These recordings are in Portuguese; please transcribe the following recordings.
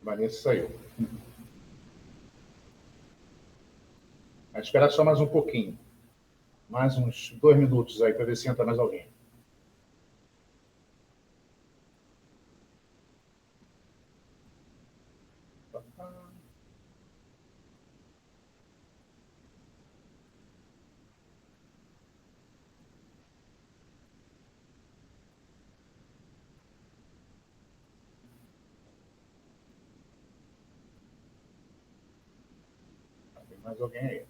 Vanessa saiu. Vai esperar só mais um pouquinho. Mais uns 2 minutos aí para ver se entra mais alguém. Tem mais alguém aí.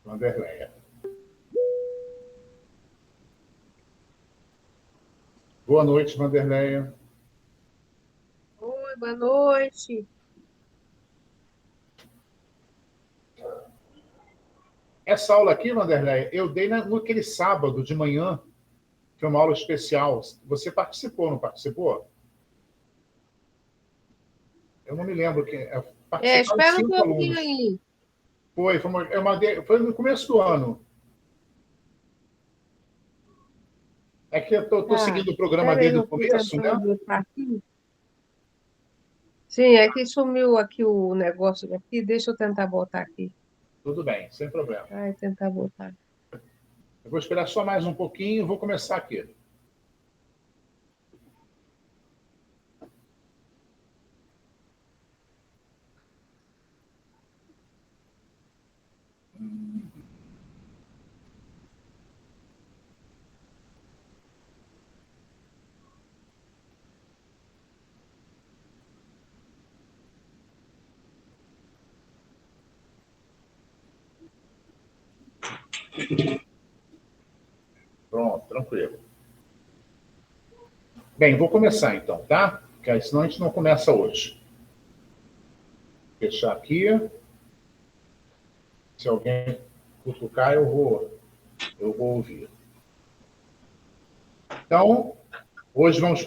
Vanderleia. Boa noite, Vanderleia. Oi, boa noite. Essa aula aqui, Vanderleia, eu dei naquele sábado de manhã, que é uma aula especial. Você participou, não participou? Eu não me lembro. Participaram Espera um 5 pouquinho alunos. aí. Foi no começo do ano. É que eu estou Tá, seguindo o programa espera aí, desde o eu estou começo, né? tentando botar aqui. Sim, é que sumiu aqui o negócio aqui. Deixa eu tentar botar aqui. Tudo bem, sem problema. Vai tentar botar. Eu vou esperar só mais um pouquinho e vou começar aqui. Pronto, tranquilo. Bem, vou começar então, tá? Porque senão a gente não começa hoje. Vou fechar aqui. Se alguém cutucar, eu vou ouvir. Então, hoje vamos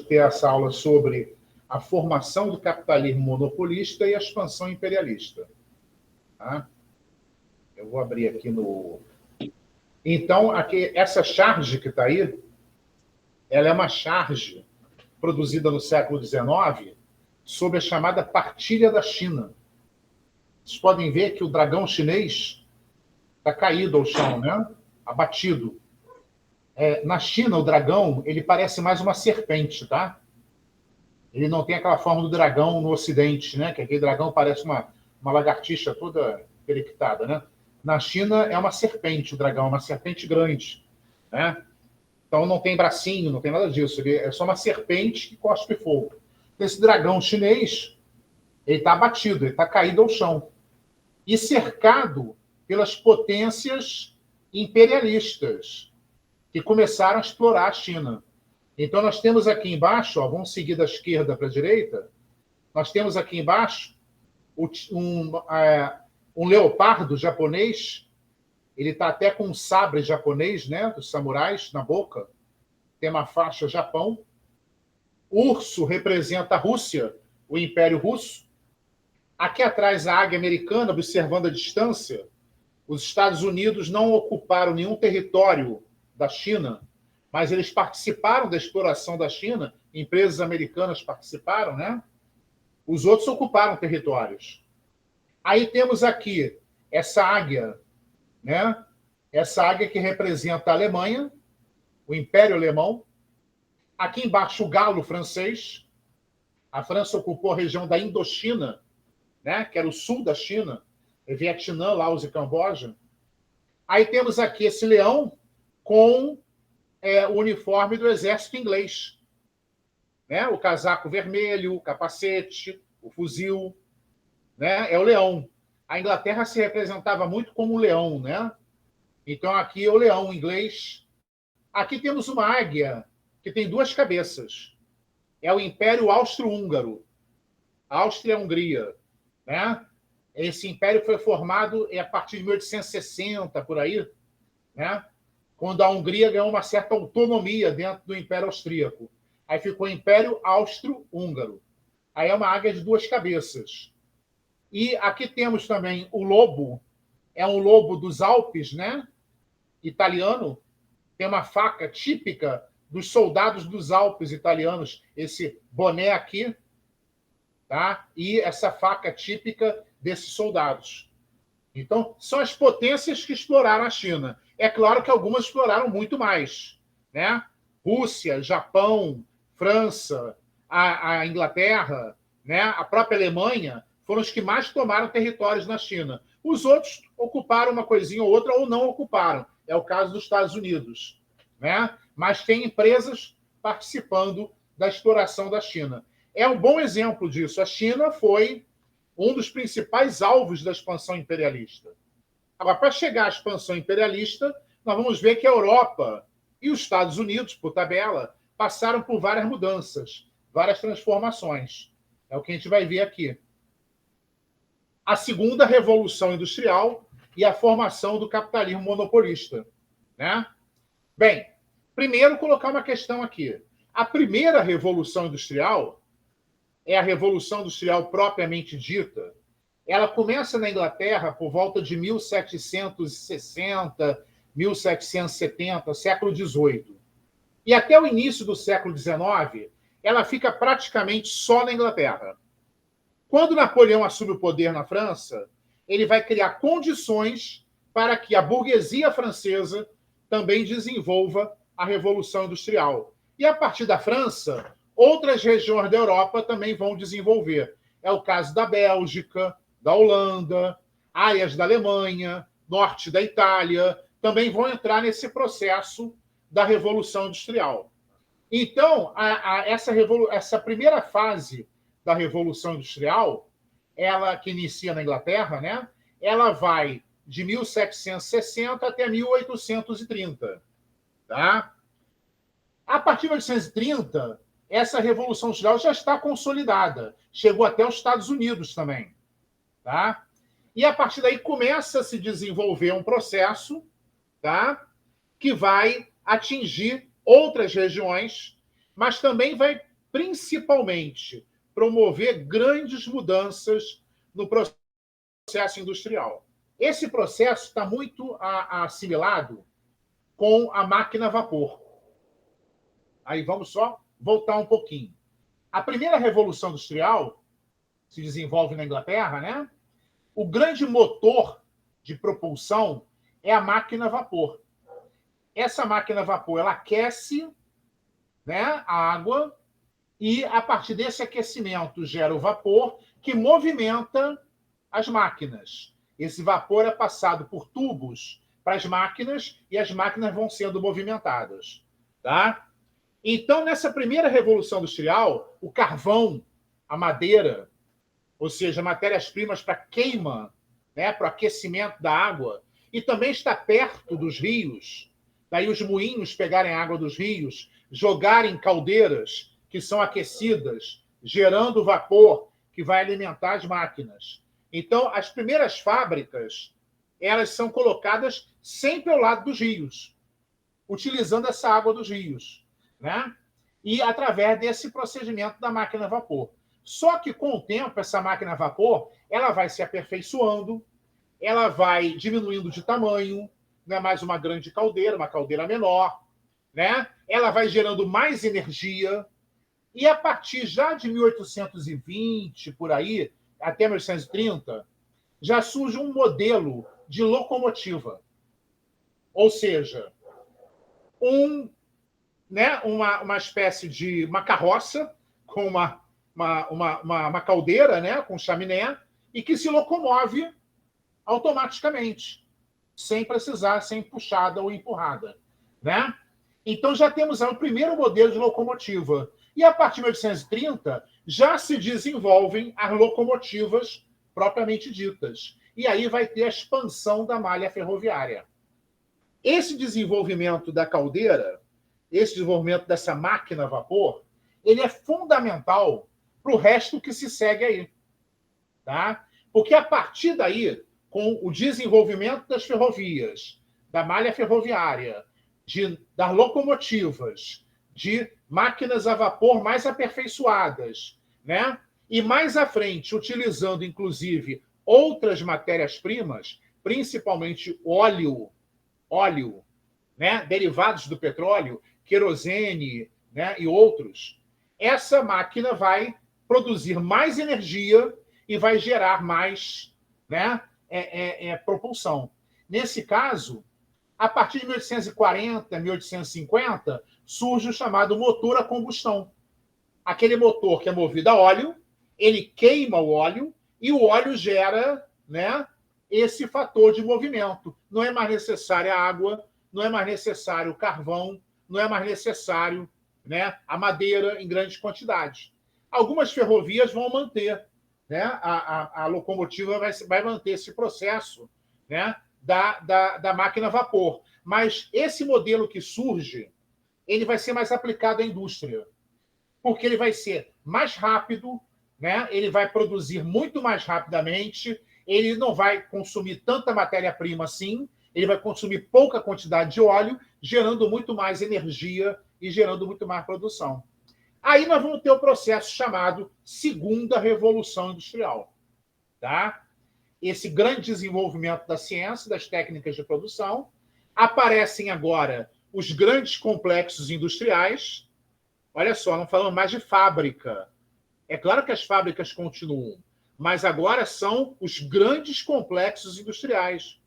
ter essa aula sobre a formação do capitalismo monopolista e a expansão imperialista. Tá? Eu vou abrir aqui no... Então, aqui, essa charge que está aí, ela é uma charge produzida no século XIX sob a chamada partilha da China. Vocês podem ver que o dragão chinês está caído ao chão, né? Abatido. Na China, o dragão ele parece mais uma serpente, tá? Ele não tem aquela forma do dragão no Ocidente, né? Que aquele dragão parece uma lagartixa toda periquitada, né? Na China é uma serpente, o dragão é uma serpente grande, né? Então não tem bracinho, não tem nada disso. Ele é só uma serpente que cospe fogo. Esse dragão chinês, ele está abatido, ele está caído ao chão e cercado pelas potências imperialistas que começaram a explorar a China. Então, nós temos aqui embaixo, ó, vamos seguir da esquerda para a direita, nós temos aqui embaixo um leopardo japonês, ele está até com um sabre japonês, né, dos samurais, na boca, tem uma faixa Japão. Urso representa a Rússia, o Império Russo. Aqui atrás, a águia americana, observando a distância. Os Estados Unidos não ocuparam nenhum território da China, mas eles participaram da exploração da China, empresas americanas participaram, né? Os outros ocuparam territórios. Aí temos aqui essa águia, né? Essa águia que representa a Alemanha, o Império Alemão. Aqui embaixo o galo francês. A França ocupou a região da Indochina, né? Que era o sul da China, Vietnã, Laos e Camboja. Aí temos aqui esse leão com o uniforme do exército inglês. Né? O casaco vermelho, o capacete, o fuzil. Né? É o leão. A Inglaterra se representava muito como um leão. Né? Então, aqui é o leão inglês. Aqui temos uma águia que tem 2 cabeças. É o Império Austro-Húngaro. Áustria-Hungria. Né? Esse império foi formado a partir de 1860, por aí, né? Quando a Hungria ganhou uma certa autonomia dentro do Império Austríaco. Aí ficou o Império Austro-Húngaro. Aí é uma águia de 2 cabeças. E aqui temos também o lobo, é um lobo dos Alpes, né? Italiano, tem uma faca típica dos soldados dos Alpes italianos, esse boné aqui, tá? E essa faca típica desses soldados. Então, são as potências que exploraram a China. É claro que algumas exploraram muito mais, né? Rússia, Japão, França, a Inglaterra, né? A própria Alemanha foram os que mais tomaram territórios na China. Os outros ocuparam uma coisinha ou outra ou não ocuparam. É o caso dos Estados Unidos, né? Mas tem empresas participando da exploração da China. É um bom exemplo disso. A China foi um dos principais alvos da expansão imperialista. Agora, para chegar à expansão imperialista, nós vamos ver que a Europa e os Estados Unidos, por tabela, passaram por várias mudanças, várias transformações. É o que a gente vai ver aqui. A segunda revolução industrial e a formação do capitalismo monopolista, né? Bem, primeiro colocar uma questão aqui. A primeira revolução industrial é a Revolução Industrial propriamente dita. Ela começa na Inglaterra por volta de 1760, 1770, século XVIII. E até o início do século XIX, ela fica praticamente só na Inglaterra. Quando Napoleão assume o poder na França, ele vai criar condições para que a burguesia francesa também desenvolva a Revolução Industrial. E a partir da França, outras regiões da Europa também vão desenvolver. É o caso da Bélgica, da Holanda, áreas da Alemanha, norte da Itália, também vão entrar nesse processo da Revolução Industrial. Então, essa primeira fase da Revolução Industrial, ela que inicia na Inglaterra, né? Ela vai de 1760 até 1830. Tá? A partir de 1830, essa Revolução Industrial já está consolidada. Chegou até os Estados Unidos também. Tá? E a partir daí começa a se desenvolver um processo, tá? Que vai atingir outras regiões, mas também vai principalmente promover grandes mudanças no processo industrial. Esse processo está muito assimilado com a máquina a vapor. Aí vamos só voltar um pouquinho. A primeira Revolução Industrial se desenvolve na Inglaterra, né? O grande motor de propulsão é a máquina a vapor. Essa máquina a vapor, ela aquece, né, a água e, a partir desse aquecimento, gera o vapor que movimenta as máquinas. Esse vapor é passado por tubos para as máquinas e as máquinas vão sendo movimentadas. Tá? Então, nessa primeira Revolução Industrial, o carvão, a madeira, ou seja, matérias-primas para queima, né, para o aquecimento da água, e também está perto dos rios, daí os moinhos pegarem a água dos rios, jogarem caldeiras que são aquecidas, gerando vapor que vai alimentar as máquinas. Então, as primeiras fábricas, elas são colocadas sempre ao lado dos rios, utilizando essa água dos rios, né? E através desse procedimento da máquina a vapor. Só que, com o tempo, essa máquina a vapor ela vai se aperfeiçoando, ela vai diminuindo de tamanho, não é mais uma grande caldeira, uma caldeira menor, né? Ela vai gerando mais energia, e a partir já de 1820, por aí, até 1930, já surge um modelo de locomotiva. Ou seja, uma espécie de uma carroça com uma caldeira, né, com chaminé, e que se locomove automaticamente, sem precisar ser puxada ou empurrada. Né? Então já temos aí o primeiro modelo de locomotiva. E a partir de 1830 já se desenvolvem as locomotivas propriamente ditas. E aí vai ter a expansão da malha ferroviária. Esse desenvolvimento da caldeira, esse desenvolvimento dessa máquina a vapor, ele é fundamental para o resto que se segue aí. Tá? Porque a partir daí, com o desenvolvimento das ferrovias, da malha ferroviária, das locomotivas, de máquinas a vapor mais aperfeiçoadas, né? E mais à frente, utilizando, inclusive, outras matérias-primas, principalmente óleo, né? Derivados do petróleo, querosene, né? E outros, essa máquina vai produzir mais energia e vai gerar mais, né, propulsão. Nesse caso, a partir de 1840, 1850, surge o chamado motor a combustão. Aquele motor que é movido a óleo, ele queima o óleo e o óleo gera, né, esse fator de movimento. Não é mais necessária água, não é mais necessário carvão, não é mais necessário, né, a madeira em grandes quantidades. Algumas ferrovias vão manter, né, a locomotiva vai manter esse processo, né, da máquina a vapor. Mas esse modelo que surge, ele vai ser mais aplicado à indústria, porque ele vai ser mais rápido, né, ele vai produzir muito mais rapidamente, ele não vai consumir tanta matéria-prima assim, ele vai consumir pouca quantidade de óleo, gerando muito mais energia e gerando muito mais produção. Aí nós vamos ter o processo chamado Segunda Revolução Industrial. Tá? Esse grande desenvolvimento da ciência, das técnicas de produção. Aparecem agora os grandes complexos industriais. Olha só, não falamos mais de fábrica. É claro que as fábricas continuam, mas agora são os grandes complexos industriais.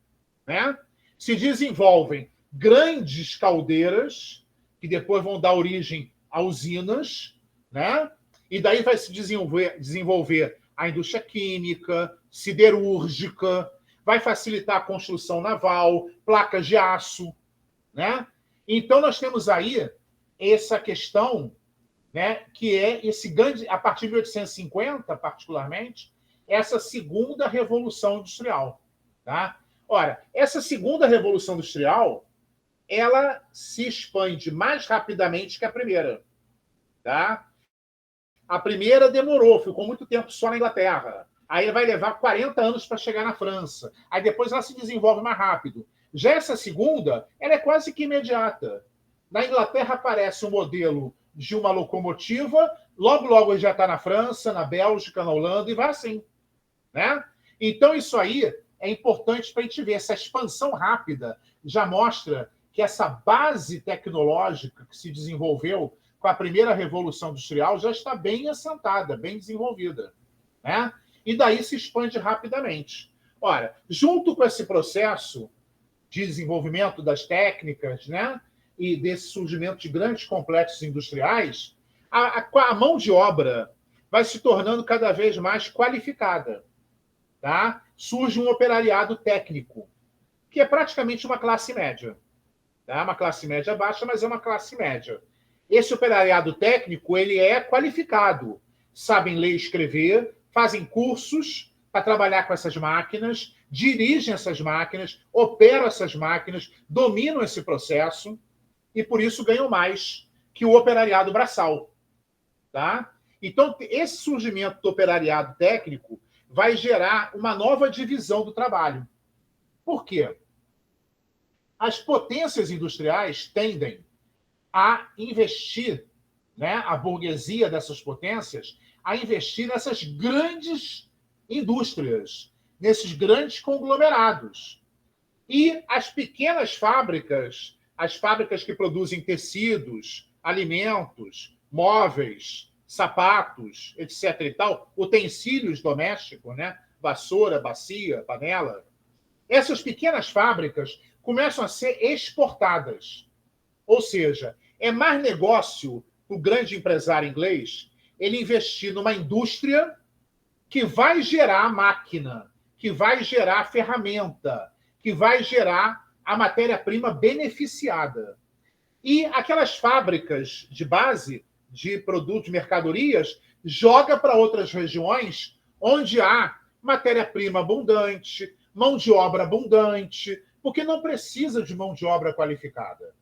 Né? Se desenvolvem grandes caldeiras, que depois vão dar origem a usinas, né? E daí vai se desenvolver a indústria química, siderúrgica, vai facilitar a construção naval, placas de aço, né? Então nós temos aí essa questão, né, que é esse grande, a partir de 1850, particularmente, essa segunda revolução industrial, tá? Ora, essa segunda revolução industrial, ela se expande mais rapidamente que a primeira, tá? A primeira demorou, ficou muito tempo só na Inglaterra. Aí vai levar 40 anos para chegar na França. Aí depois ela se desenvolve mais rápido. Já essa segunda, ela é quase que imediata. Na Inglaterra aparece um modelo de uma locomotiva, logo já está na França, na Bélgica, na Holanda, e vai assim. Né? Então isso aí é importante para a gente ver. Essa expansão rápida já mostra que essa base tecnológica que se desenvolveu com a primeira revolução industrial já está bem assentada, bem desenvolvida. Né? E daí se expande rapidamente. Ora, junto com esse processo de desenvolvimento das técnicas, né, e desse surgimento de grandes complexos industriais, a mão de obra vai se tornando cada vez mais qualificada. Tá? Surge um operariado técnico, que é praticamente uma classe média. Tá? Uma classe média baixa, mas é uma classe média. Esse operariado técnico, ele é qualificado. Sabem ler e escrever, fazem cursos para trabalhar com essas máquinas, dirigem essas máquinas, operam essas máquinas, dominam esse processo e, por isso, ganham mais que o operariado braçal. Tá? Então, esse surgimento do operariado técnico vai gerar uma nova divisão do trabalho. Por quê? As potências industriais tendem a investir, né, a burguesia dessas potências, a investir nessas grandes indústrias, nesses grandes conglomerados. E as pequenas fábricas, as fábricas que produzem tecidos, alimentos, móveis, sapatos, etc. e tal, utensílios domésticos, né? Vassoura, bacia, panela. Essas pequenas fábricas começam a ser exportadas. Ou seja, é mais negócio para o grande empresário inglês ele investir numa indústria que vai gerar máquina, que vai gerar ferramenta, que vai gerar a matéria-prima beneficiada. E aquelas fábricas de base de produtos, mercadorias, joga para outras regiões onde há matéria-prima abundante, mão de obra abundante, porque não precisa de mão de obra qualificada.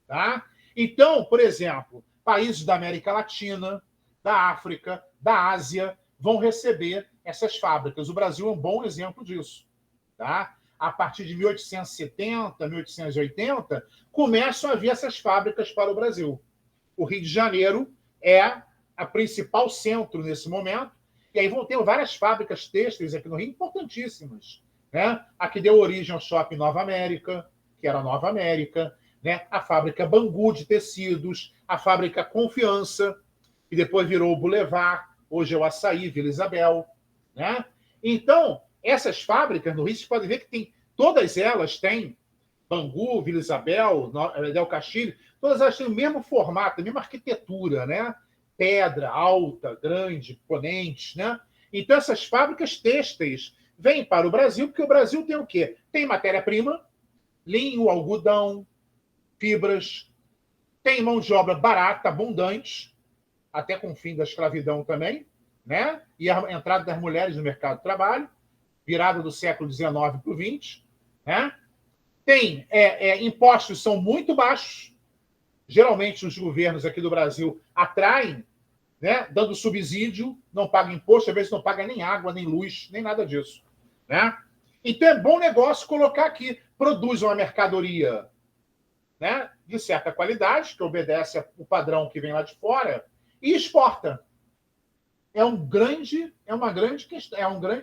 Tá? Então, por exemplo, países da América Latina, da África, da Ásia, vão receber essas fábricas. O Brasil é um bom exemplo disso. Tá? A partir de 1870, 1880, começam a vir essas fábricas para o Brasil. O Rio de Janeiro é a principal centro nesse momento, e aí vão ter várias fábricas têxteis aqui no Rio, importantíssimas. Né? A que deu origem ao Shopping Nova América, que era a Nova América, né? A fábrica Bangu de tecidos, a fábrica Confiança, que depois virou o Boulevard, hoje é o Açaí, Vila Isabel, né? Então, essas fábricas no Rio, vocês podem ver que todas elas têm, Bangu, Vila Isabel, Del Castilho, todas elas têm o mesmo formato, a mesma arquitetura, né? Pedra alta, grande, imponente, né? Então, essas fábricas têxteis vêm para o Brasil, porque o Brasil tem o quê? Tem matéria-prima, linho, algodão, fibras, tem mão de obra barata, abundante, até com o fim da escravidão também, né? E a entrada das mulheres no mercado de trabalho, virada do século XIX para o XX, né? Tem impostos são muito baixos. Geralmente os governos aqui do Brasil atraem, né? Dando subsídio, não paga imposto, às vezes não paga nem água, nem luz, nem nada disso, né? Então é bom negócio colocar aqui, produz uma mercadoria, né, de certa qualidade, que obedece ao padrão que vem lá de fora, e exporta. É um grande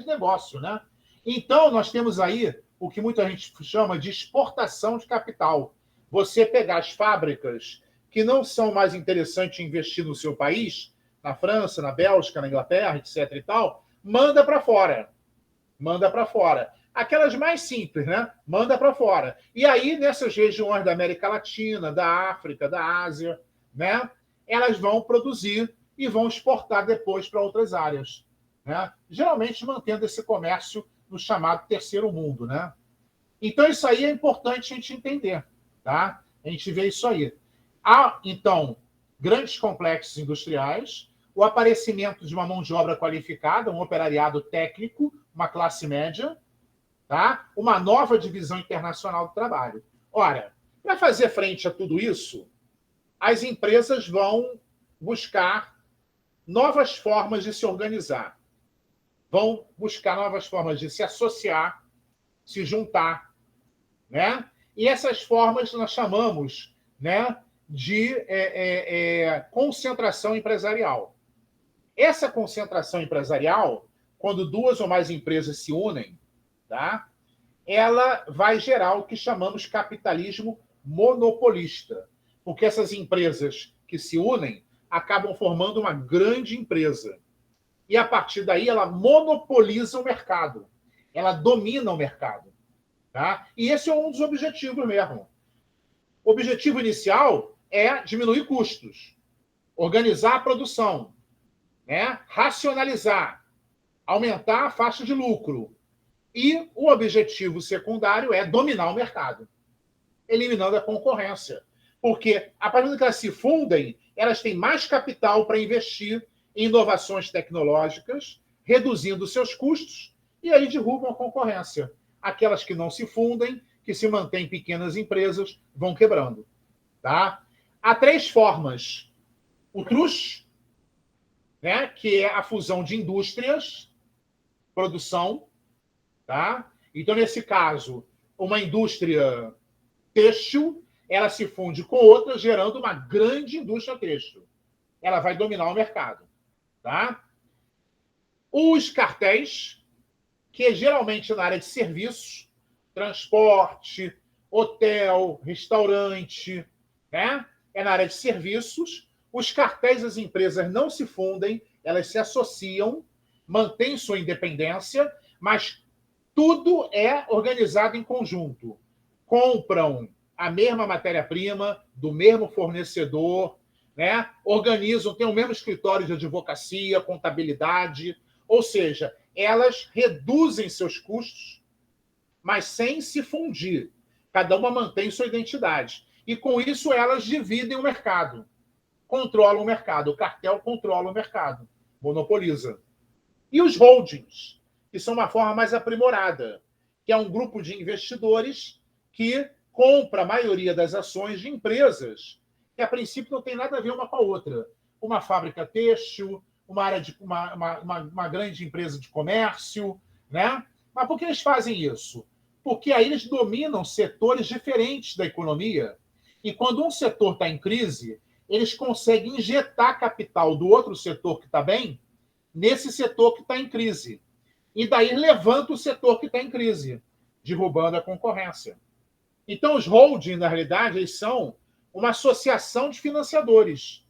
negócio, né? Então, nós temos aí o que muita gente chama de exportação de capital. Você pegar as fábricas que não são mais interessantes investir no seu país, na França, na Bélgica, na Inglaterra, etc. e tal, manda para fora. Manda para fora. Aquelas mais simples, né? Manda para fora. E aí, nessas regiões da América Latina, da África, da Ásia, né? Elas vão produzir e vão exportar depois para outras áreas, né? Geralmente mantendo esse comércio no chamado terceiro mundo, né? Então, isso aí é importante a gente entender, tá? A gente vê isso aí. Há, então, grandes complexos industriais, o aparecimento de uma mão de obra qualificada, um operariado técnico, uma classe média, tá? Uma nova divisão internacional do trabalho. Ora, para fazer frente a tudo isso, as empresas vão buscar novas formas de se organizar, vão buscar novas formas de se associar, se juntar, né? E essas formas nós chamamos, né, de concentração empresarial. Essa concentração empresarial, quando duas ou mais empresas se unem, tá? Ela vai gerar o que chamamos capitalismo monopolista, porque essas empresas que se unem acabam formando uma grande empresa. E, a partir daí, ela monopoliza o mercado. Ela domina o mercado. Tá? E esse é um dos objetivos mesmo. O objetivo inicial é diminuir custos, organizar a produção, né? Racionalizar, aumentar a faixa de lucro. E o objetivo secundário é dominar o mercado, eliminando a concorrência. Porque, a partir do momento que elas se fundem, elas têm mais capital para investir em inovações tecnológicas, reduzindo seus custos, e aí derrubam a concorrência. Aquelas que não se fundem, que se mantêm pequenas empresas, vão quebrando. Tá? Há três formas. O TRUS, né, que é a fusão de indústrias, produção. Tá? Então, nesse caso, uma indústria têxtil, ela se funde com outra, gerando uma grande indústria têxtil. Ela vai dominar o mercado. Tá? Os cartéis, que é geralmente na área de serviços, transporte, hotel, restaurante, né? É na área de serviços. Os cartéis das empresas não se fundem, elas se associam, mantêm sua independência, mas tudo é organizado em conjunto. Compram a mesma matéria-prima, do mesmo fornecedor, né? Organizam, têm o mesmo escritório de advocacia, contabilidade, ou seja, elas reduzem seus custos, mas sem se fundir. Cada uma mantém sua identidade. E, com isso, elas dividem o mercado, controlam o mercado. O cartel controla o mercado, monopoliza. E os holdings, que são uma forma mais aprimorada, que é um grupo de investidores que compra a maioria das ações de empresas que, a princípio, não tem nada a ver uma com a outra. Uma fábrica têxtil, uma grande empresa de comércio, né? Mas por que eles fazem isso? Porque aí eles dominam setores diferentes da economia. E quando um setor está em crise, eles conseguem injetar capital do outro setor que está bem nesse setor que está em crise. E daí levanta o setor que está em crise, derrubando a concorrência. Então, os holdings, na realidade, eles são uma associação de financiadores.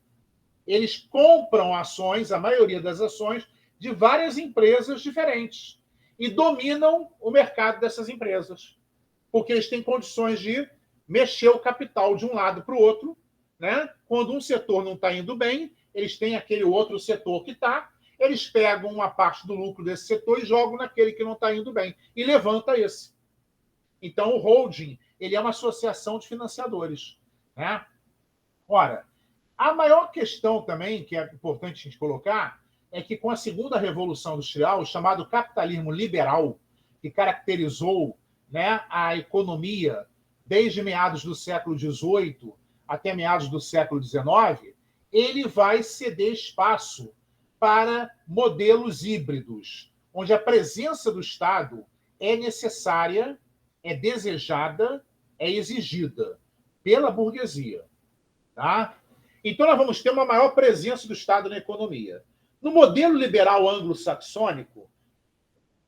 eles compram ações, a maioria das ações, de várias empresas diferentes e dominam o mercado dessas empresas, porque eles têm condições de mexer o capital de um lado para o outro, né? Quando um setor não está indo bem, eles têm aquele outro setor que está, eles pegam uma parte do lucro desse setor e jogam naquele que não está indo bem e levanta esse. Então, o holding ele é uma associação de financiadores, né? Ora, a maior questão também, que é importante a gente colocar, é que com a segunda revolução industrial, o chamado capitalismo liberal, que caracterizou, né, a economia desde meados do século XVIII até meados do século XIX, ele vai ceder espaço para modelos híbridos, onde a presença do Estado é necessária, é desejada, é exigida pela burguesia. Tá? Então, nós vamos ter uma maior presença do Estado na economia. No modelo liberal anglo-saxônico,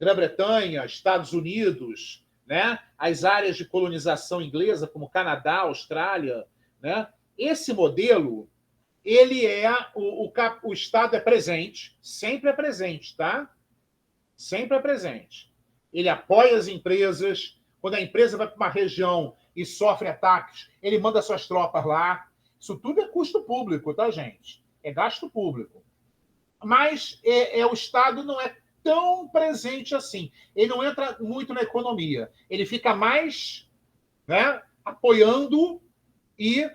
Grã-Bretanha, Estados Unidos, né, as áreas de colonização inglesa, como Canadá, Austrália, né, esse modelo, ele é o Estado é presente, sempre é presente, tá? Sempre é presente. Ele apoia as empresas. Quando a empresa vai para uma região e sofre ataques, ele manda suas tropas lá. Isso tudo é custo público, tá, gente? É gasto público. Mas o Estado não é tão presente assim. Ele não entra muito na economia. Ele fica mais, né, apoiando e,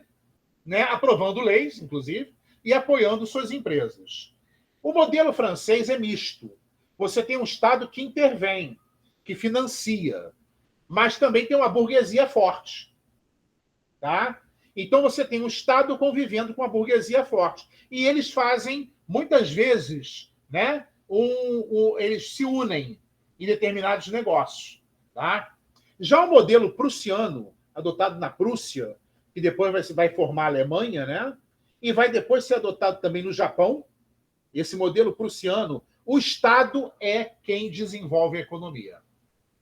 né, aprovando leis, inclusive, e apoiando suas empresas. O modelo francês é misto. Você tem um Estado que intervém, que financia, mas também tem uma burguesia forte. Tá? Então, você tem um Estado convivendo com uma burguesia forte. E eles fazem, muitas vezes, né, eles se unem em determinados negócios. Tá? Já o modelo prussiano, adotado na Prússia, que depois vai formar a Alemanha, né, e vai depois ser adotado também no Japão, esse modelo prussiano, o Estado é quem desenvolve a economia.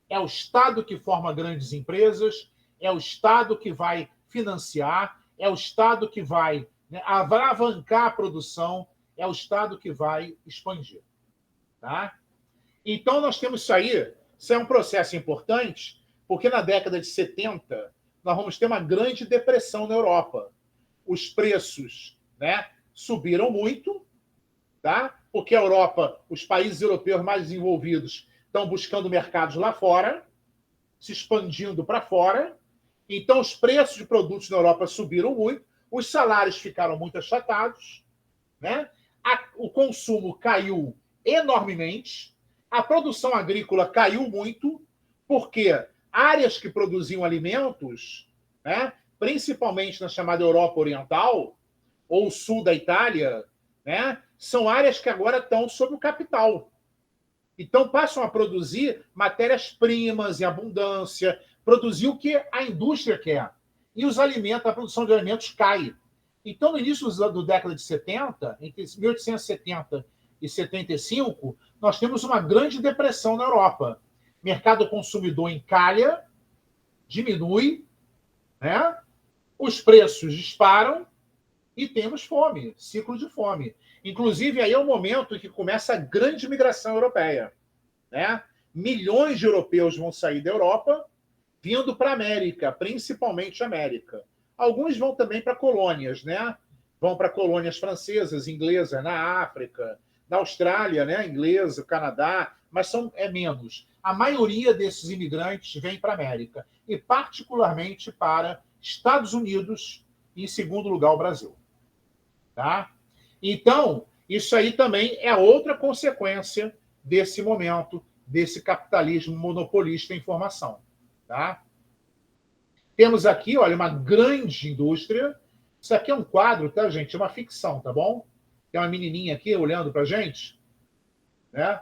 É o Estado que forma grandes empresas, é o Estado que vai financiar, é o Estado que vai, né, alavancar a produção, é o Estado que vai expandir. Tá? Então, nós temos isso aí. Isso é um processo importante, porque na década de 70, nós vamos ter uma grande depressão na Europa. Os preços, né, subiram muito, tá? Porque a Europa, os países europeus mais desenvolvidos, estão buscando mercados lá fora, se expandindo para fora. Então, os preços de produtos na Europa subiram muito, os salários ficaram muito achatados, né? O consumo caiu enormemente, a produção agrícola caiu muito, porque áreas que produziam alimentos, né, principalmente na chamada Europa Oriental, ou sul da Itália, né, são áreas que agora estão sob o capital. Então, passam a produzir matérias-primas em abundância, produzir o que a indústria quer. E os alimentos, a produção de alimentos cai. Então, no início da década de 70, entre 1870 e 75, nós temos uma grande depressão na Europa. Mercado consumidor encalha, diminui, né? Os preços disparam e temos fome, ciclo de fome. Inclusive, aí é o momento em que começa a grande migração europeia. Né? Milhões de europeus vão sair da Europa, vindo para a América, principalmente América. Alguns vão também para colônias, né? Vão para colônias francesas, inglesas, na África, na Austrália, né? Inglesa, Canadá, mas é menos. A maioria desses imigrantes vem para a América, e particularmente para Estados Unidos e, em segundo lugar, o Brasil. Tá? Então, isso aí também é outra consequência desse momento, desse capitalismo monopolista em formação. Tá? Temos aqui, olha, uma grande indústria. Isso aqui é um quadro, tá, gente? É uma ficção, tá bom? Tem uma menininha aqui olhando para a gente. Né?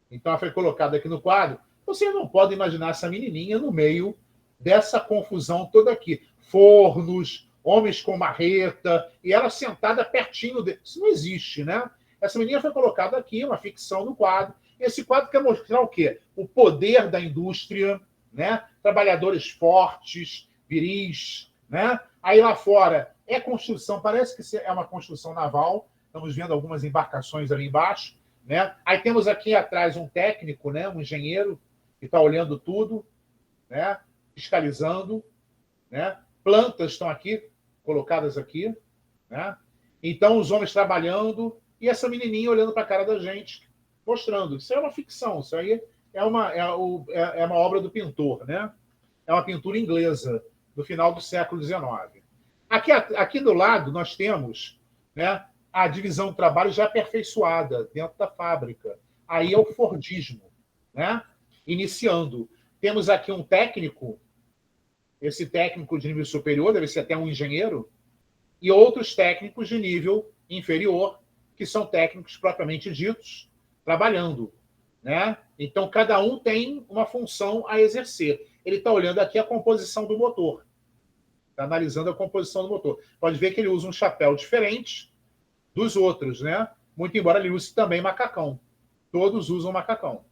Então, ela foi colocada aqui no quadro. Vocês não podem imaginar essa menininha no meio dessa confusão toda aqui. Fornos, homens com marreta, e ela sentada pertinho dele. Isso não existe, né? Essa menina foi colocada aqui, uma ficção no quadro. Esse quadro quer mostrar o quê? O poder da indústria, né? Trabalhadores fortes, viris, né? Aí lá fora É construção, parece que é uma construção naval. Estamos vendo algumas embarcações ali embaixo, né? Aí temos aqui atrás um técnico, né? Um engenheiro que está olhando tudo, né? Fiscalizando, né? Plantas estão aqui, colocadas aqui, né? Então, os homens trabalhando e essa menininha olhando para a cara da gente, mostrando. Isso é uma ficção, isso aí é uma obra do pintor, né? É uma pintura inglesa do final do século XIX. Aqui do lado nós temos, né, a divisão do trabalho já aperfeiçoada dentro da fábrica. Aí é o Fordismo, né? Iniciando. Temos aqui um técnico, esse técnico de nível superior, deve ser até um engenheiro, e outros técnicos de nível inferior, que são técnicos propriamente ditos, trabalhando, né? Então, cada um tem uma função a exercer. Ele está olhando aqui a composição do motor. Está analisando a composição do motor. Pode ver que ele usa um chapéu diferente dos outros, né? Muito embora ele use também macacão. Todos usam macacão.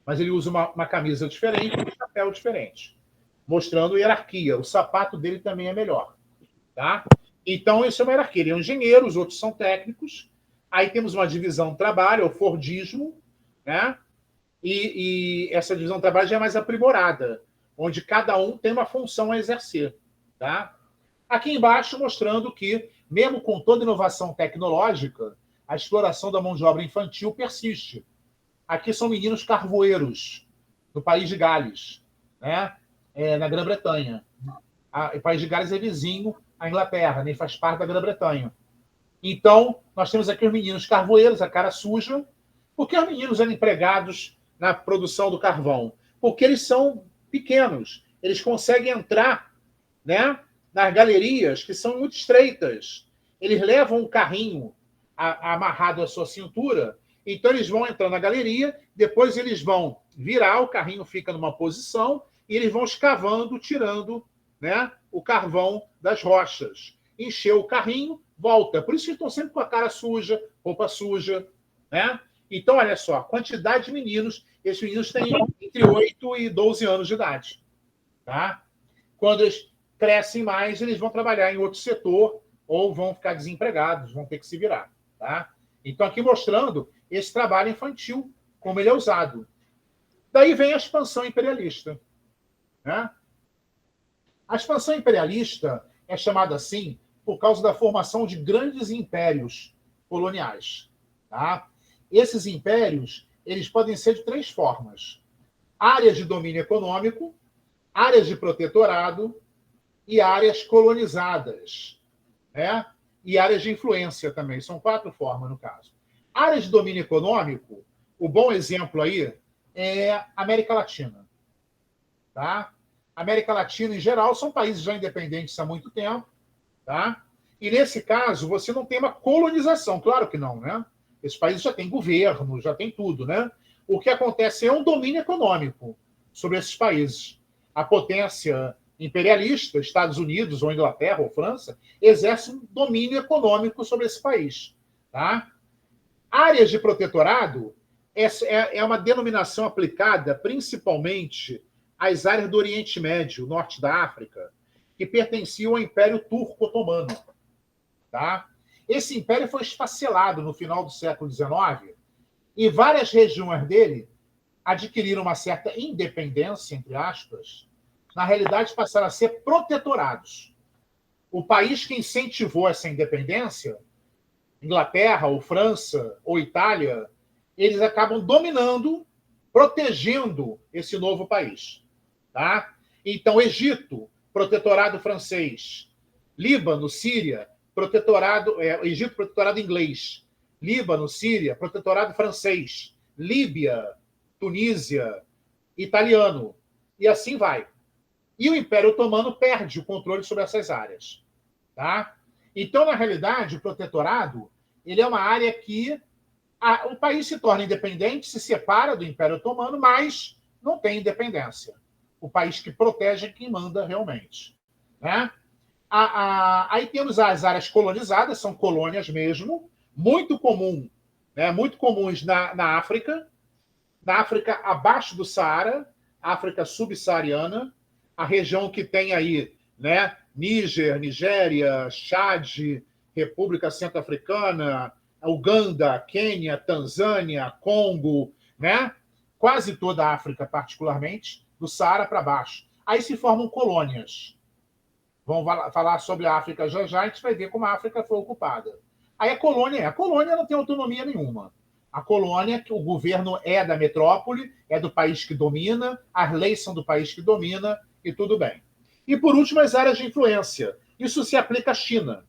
Mas ele usa uma camisa diferente e um chapéu diferente, mostrando hierarquia. O sapato dele também é melhor. Tá? Então, isso é uma hierarquia. Ele é um engenheiro, os outros são técnicos. Aí temos uma divisão do trabalho, o Fordismo, né? E essa divisão do trabalho já é mais aprimorada, onde cada um tem uma função a exercer. Tá? Aqui embaixo, mostrando que, mesmo com toda inovação tecnológica, a exploração da mão de obra infantil persiste. Aqui são meninos carvoeiros, do país de Gales, né? Na Grã-Bretanha. O país de Gales é vizinho à Inglaterra, nem faz parte da Grã-Bretanha. Então, nós temos aqui os meninos carvoeiros, a cara suja. Por que os meninos eram empregados na produção do carvão? Porque eles são pequenos. Eles conseguem entrar, né, nas galerias, que são muito estreitas. Eles levam um carrinho amarrado à sua cintura. Então, eles vão entrar na galeria, depois eles vão virar, o carrinho fica numa posição, e eles vão escavando, tirando, né, o carvão das rochas. Encheu o carrinho, volta. Por isso que estão sempre com a cara suja, roupa suja, né? Então, olha só, a quantidade de meninos. Esses meninos têm entre 8 e 12 anos de idade. Tá? Quando eles crescem mais, eles vão trabalhar em outro setor ou vão ficar desempregados, vão ter que se virar. Tá? Então, aqui mostrando esse trabalho infantil, como ele é usado. Daí vem a expansão imperialista. Né? A expansão imperialista é chamada assim por causa da formação de grandes impérios coloniais. Tá? Esses impérios eles podem ser de 3 formas: áreas de domínio econômico, áreas de protetorado e áreas colonizadas, né? E áreas de influência também. São 4 formas, no caso. Áreas de domínio econômico, o bom exemplo aí é a América Latina. Tá? América Latina, em geral, são países já independentes há muito tempo. Tá? E, nesse caso, você não tem uma colonização. Claro que não, né? Esses países já têm governo, já tem tudo, né? O que acontece é um domínio econômico sobre esses países. A potência imperialista, Estados Unidos, ou Inglaterra, ou França, exerce um domínio econômico sobre esse país. Tá? Áreas de protetorado é uma denominação aplicada principalmente às áreas do Oriente Médio, norte da África, que pertenciam ao Império Turco-Otomano. Tá? Esse império foi esfacelado no final do século XIX e várias regiões dele adquiriram uma certa independência, entre aspas, na realidade passaram a ser protetorados. O país que incentivou essa independência, Inglaterra, ou França, ou Itália, eles acabam dominando, protegendo esse novo país. Tá? Então, Egito, protetorado francês. Líbano, Síria, Egito, protetorado inglês. Líbano, Síria, protetorado francês. Líbia, Tunísia, italiano. E assim vai. E o Império Otomano perde o controle sobre essas áreas. Tá? Então, na realidade, o protetorado ele é uma área que o país se torna independente, se separa do Império Otomano, mas não tem independência. O país que protege é quem manda realmente. Né? Aí temos as áreas colonizadas, são colônias mesmo, muito comum, né? Muito comuns na África abaixo do Saara, África subsaariana, a região que tem aí, né, Níger, Nigéria, Chad, República Centro-Africana, Uganda, Quênia, Tanzânia, Congo, né? Quase toda a África, particularmente, do Saara para baixo. Aí se formam colônias. Vamos falar sobre a África já já, a gente vai ver como a África foi ocupada. Aí a colônia não tem autonomia nenhuma. A colônia, o governo é da metrópole, é do país que domina, as leis são do país que domina, e tudo bem. E, por último, as áreas de influência. Isso se aplica à China.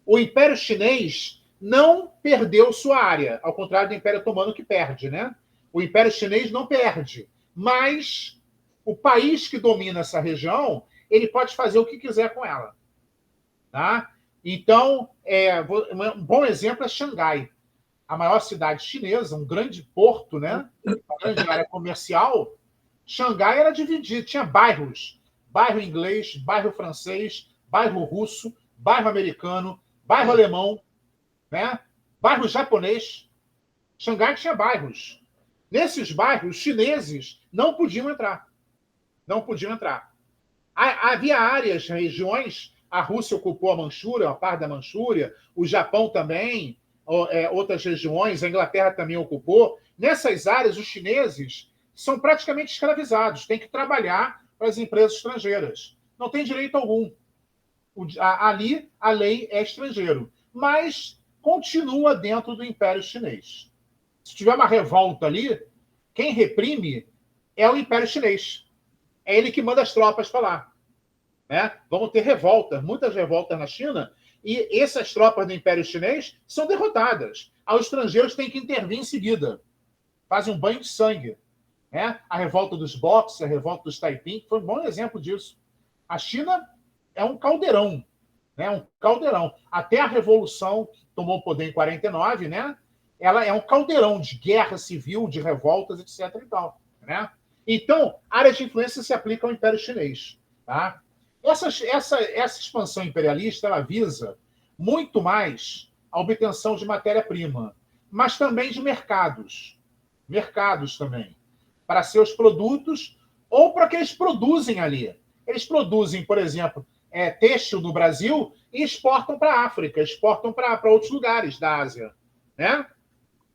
O Império Chinês não perdeu sua área, ao contrário do Império Otomano, que perde, né? O Império Chinês não perde, mas o país que domina essa região, ele pode fazer o que quiser com ela. Tá? Então, um bom exemplo é Xangai, a maior cidade chinesa, um grande porto, né? Uma grande área comercial. Xangai era dividido, tinha bairros. Bairro inglês, bairro francês, bairro russo, bairro americano, bairro alemão, né? Bairro japonês. Xangai tinha bairros. Nesses bairros, os chineses não podiam entrar. Não podiam entrar. Havia áreas, regiões, a Rússia ocupou a Manchúria, a parte da Manchúria, o Japão também, outras regiões, a Inglaterra também ocupou. Nessas áreas, os chineses são praticamente escravizados, têm que trabalhar para as empresas estrangeiras. Não tem direito algum. Ali, a lei é estrangeiro. Mas continua dentro do Império Chinês. Se tiver uma revolta ali, quem reprime é o Império Chinês. É ele que manda as tropas para lá. Né? Vamos ter revoltas, muitas revoltas na China, e essas tropas do Império Chinês são derrotadas. Os estrangeiros têm que intervir em seguida. Fazem um banho de sangue. Né? A revolta dos Boxers, a revolta dos Taiping, foi um bom exemplo disso. A China é um caldeirão. Né? Um caldeirão. Até a Revolução, que tomou o poder em 49, né? Ela é um caldeirão de guerra civil, de revoltas, etc. E tal, né? Então, a área de influência se aplica ao Império Chinês. Tá? Essa expansão imperialista ela visa muito mais a obtenção de matéria-prima, mas também de mercados. Mercados também. Para seus produtos ou para que eles produzem ali. Eles produzem, por exemplo, têxtil no Brasil e exportam para a África, exportam para outros lugares da Ásia. Né?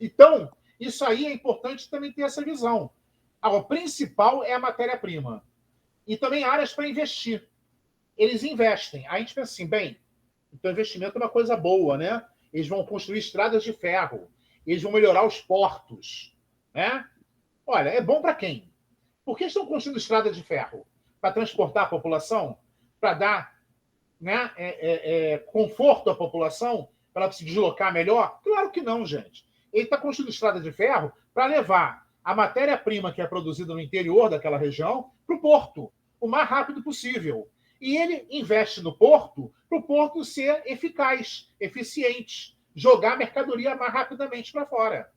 Então, isso aí é importante também ter essa visão. O principal é a matéria-prima. E também áreas para investir. Eles investem. Aí a gente pensa assim, bem, então investimento é uma coisa boa, né? Eles vão construir estradas de ferro, eles vão melhorar os portos. Né? Olha, é bom para quem? Por que estão construindo estradas de ferro? Para transportar a população? Para dar, né, conforto à população? Para ela se deslocar melhor? Claro que não, gente. Ele está construindo estrada de ferro para levar a matéria-prima que é produzida no interior daquela região para o porto, o mais rápido possível. E ele investe no porto para o porto ser eficaz, eficiente, jogar a mercadoria mais rapidamente para fora.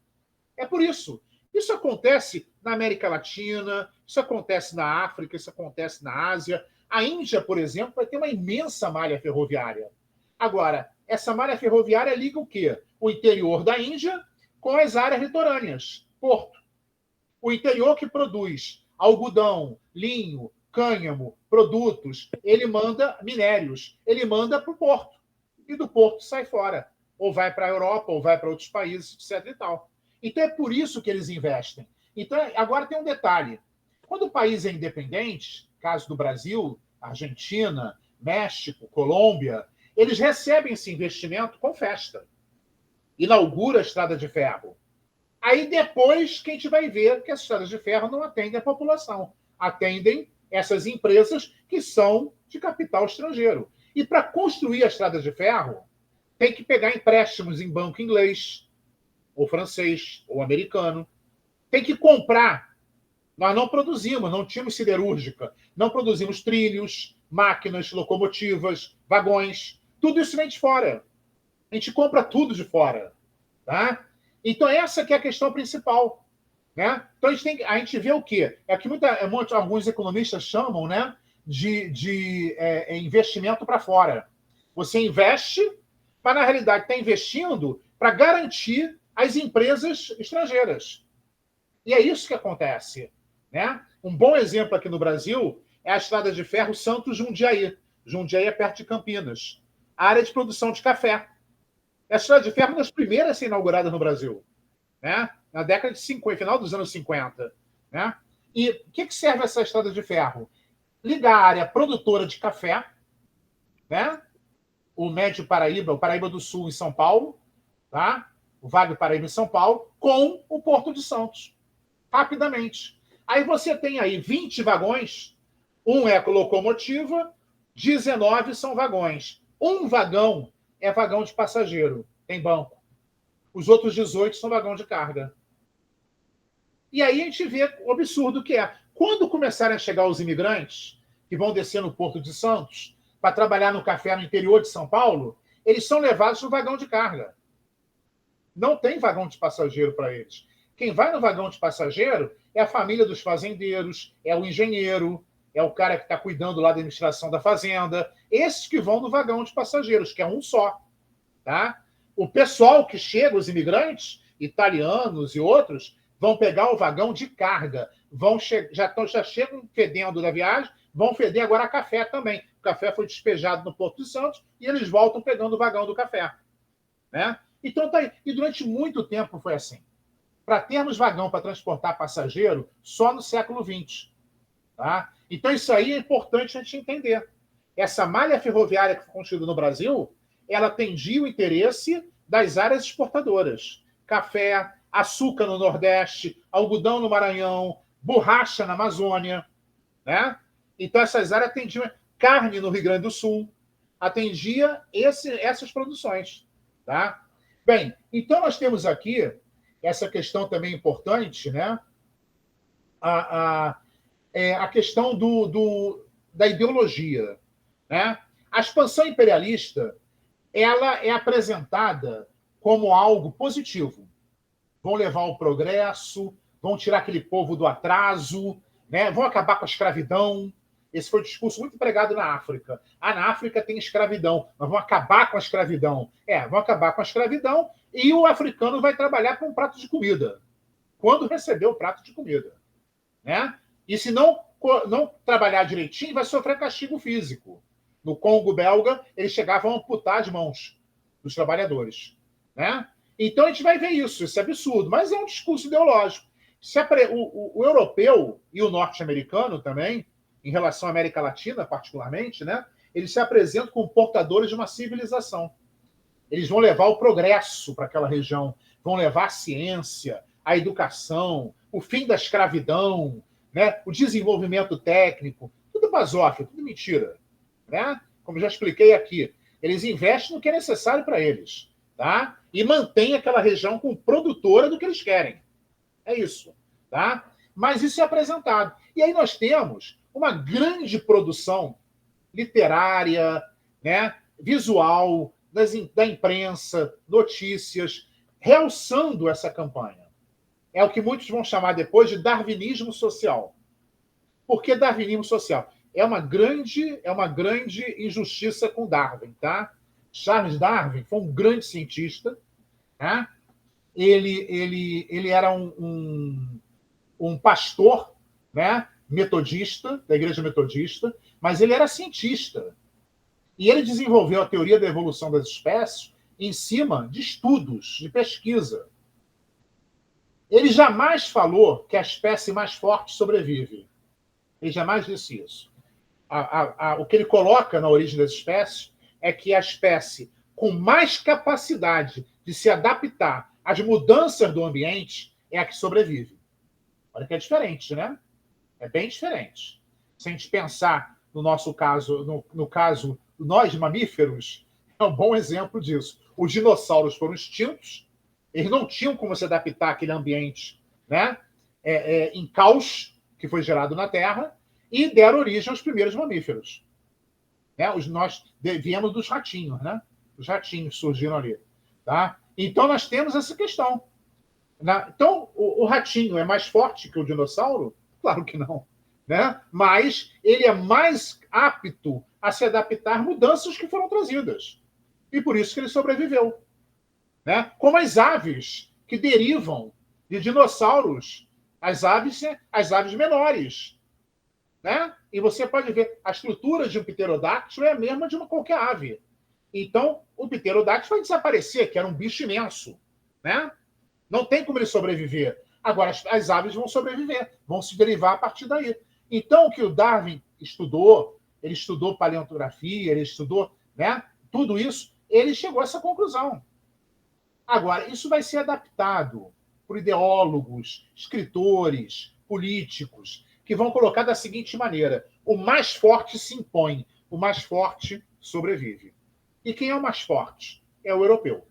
É por isso. Isso acontece na América Latina, isso acontece na África, isso acontece na Ásia. A Índia, por exemplo, vai ter uma imensa malha ferroviária. Agora, essa malha ferroviária liga o quê? O interior da Índia com as áreas litorâneas, porto. O interior que produz algodão, linho, cânhamo, produtos, ele manda minérios, ele manda para o porto. E do porto sai fora. Ou vai para a Europa, ou vai para outros países, etc. e tal. Então é por isso que eles investem. Então, agora tem um detalhe. Quando o país é independente, caso do Brasil, Argentina, México, Colômbia, eles recebem esse investimento com festa. Inaugura a estrada de ferro. Aí depois que a gente vai ver que as estradas de ferro não atendem a população. Atendem essas empresas que são de capital estrangeiro. E para construir a estrada de ferro, tem que pegar empréstimos em banco inglês, ou francês, ou americano. Tem que comprar. Nós não produzimos, não tínhamos siderúrgica, não produzimos trilhos, máquinas, locomotivas, vagões. Tudo isso vem de fora. A gente compra tudo de fora. Tá? Então, essa que é a questão principal. Né? Então, a gente vê o quê? É que alguns economistas chamam, né, de investimento para fora. Você investe, mas, na realidade, está investindo para garantir as empresas estrangeiras. E é isso que acontece. Né? Um bom exemplo aqui no Brasil é a estrada de ferro Santos-Jundiaí. Jundiaí é perto de Campinas. A área de produção de café. A estrada de ferro é uma das primeiras a ser inaugurada no Brasil, né? Na década de 50, final dos anos 50. Né? E o que serve essa estrada de ferro? Ligar a área produtora de café, né? O Médio Paraíba, o Paraíba do Sul em São Paulo, tá? O Vale do Paraíba em São Paulo, com o Porto de Santos. Rapidamente. Aí você tem aí 20 vagões, um é locomotiva, 19 são vagões. Um vagão é vagão de passageiro, tem banco. Os outros 18 são vagão de carga. E aí a gente vê o absurdo que é. Quando começarem a chegar os imigrantes, que vão descer no Porto de Santos, para trabalhar no café no interior de São Paulo, eles são levados no vagão de carga. Não tem vagão de passageiro para eles. Quem vai no vagão de passageiro é a família dos fazendeiros, é o engenheiro, é o cara que está cuidando lá da administração da fazenda. Esses que vão no vagão de passageiros, que é um só. Tá? O pessoal que chega, os imigrantes, italianos e outros, vão pegar o vagão de carga. Já chegam fedendo da viagem, vão feder agora a café também. O café foi despejado no Porto de Santos e eles voltam pegando o vagão do café. Né? Então, tá aí. E durante muito tempo foi assim. Para termos vagão para transportar passageiro, só no século XX. Tá? Então, isso aí é importante a gente entender. Essa malha ferroviária que foi construída no Brasil, ela atendia o interesse das áreas exportadoras. Café, açúcar no Nordeste, algodão no Maranhão, borracha na Amazônia. Né? Então, essas áreas atendiam carne no Rio Grande do Sul, atendia essas produções. Tá? Bem, então nós temos aqui essa questão também importante, né? A questão da ideologia. Né? A expansão imperialista ela é apresentada como algo positivo. Vão levar ao progresso, vão tirar aquele povo do atraso, né? Vão acabar com a escravidão. Esse foi um discurso muito empregado na África. Na África tem escravidão, mas vão acabar com a escravidão. Vão acabar com a escravidão e o africano vai trabalhar com um prato de comida. Quando receber o prato de comida. Né? E se não trabalhar direitinho, vai sofrer castigo físico. No Congo belga, eles chegavam a amputar as mãos dos trabalhadores. Né? Então a gente vai ver isso, esse absurdo. Mas é um discurso ideológico. O europeu e o norte-americano também, em relação à América Latina, particularmente, né, eles se apresentam como portadores de uma civilização. Eles vão levar o progresso para aquela região, vão levar a ciência, a educação, o fim da escravidão, né, o desenvolvimento técnico, tudo basófia, tudo mentira. Né? Como já expliquei aqui, eles investem no que é necessário para eles. Tá? E mantêm aquela região como produtora do que eles querem. É isso. Tá? Mas isso é apresentado. E aí nós temos uma grande produção literária, né, visual, da imprensa, notícias, realçando essa campanha. É o que muitos vão chamar depois de darwinismo social. Por que darwinismo social? É uma grande injustiça com Darwin. Tá? Charles Darwin foi um grande cientista. Né? Ele era um pastor, né, metodista, da Igreja Metodista, mas ele era cientista. E ele desenvolveu a teoria da evolução das espécies em cima de estudos, de pesquisa. Ele jamais falou que a espécie mais forte sobrevive. Ele jamais disse isso. O que ele coloca na origem das espécies é que a espécie com mais capacidade de se adaptar às mudanças do ambiente é a que sobrevive. Olha que é diferente, né? É bem diferente. Se a gente pensar no nosso caso, no caso, nós mamíferos, é um bom exemplo disso. Os dinossauros foram extintos, eles não tinham como se adaptar àquele ambiente, né? Em caos que foi gerado na Terra, e deram origem aos primeiros mamíferos. Né? Nós viemos dos ratinhos, né? Os ratinhos surgiram ali. Tá? Então nós temos essa questão. Então, o ratinho é mais forte que o dinossauro? Claro que não. Né? Mas ele é mais apto a se adaptar a mudanças que foram trazidas. E por isso que ele sobreviveu. Né? Como as aves que derivam de dinossauros, as aves menores. né? E você pode ver, a estrutura de um pterodáctilo é a mesma de uma qualquer ave. Então, o pterodáctilo vai desaparecer, que era um bicho imenso, né? Não tem como ele sobreviver. Agora, as aves vão sobreviver, vão se derivar a partir daí. Então, o que o Darwin estudou, ele estudou paleontografia, ele estudou, né? Tudo isso, ele chegou a essa conclusão. Agora, isso vai ser adaptado por ideólogos, escritores, políticos, que vão colocar da seguinte maneira: o mais forte se impõe, o mais forte sobrevive. E quem é o mais forte? É o europeu.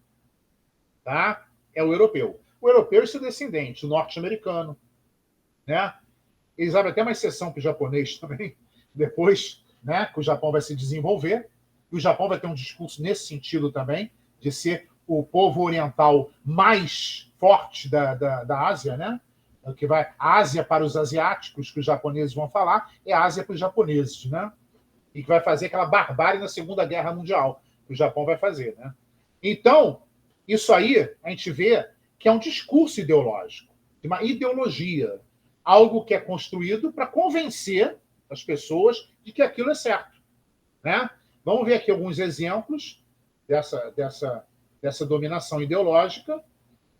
Tá? É o europeu. O europeu e seu descendente, o norte-americano. Né? Eles abrem até uma exceção para o japonês também, depois, né, que o Japão vai se desenvolver. E o Japão vai ter um discurso nesse sentido também, de ser o povo oriental mais forte da Ásia, né? O que vai, a Ásia para os asiáticos, que os japoneses vão falar, é a Ásia para os japoneses, né? E que vai fazer aquela barbárie na Segunda Guerra Mundial, que o Japão vai fazer, né? Então, isso aí a gente vê que é um discurso ideológico, uma ideologia, algo que é construído para convencer as pessoas de que aquilo é certo, né? Vamos ver aqui alguns exemplos dessa dominação ideológica.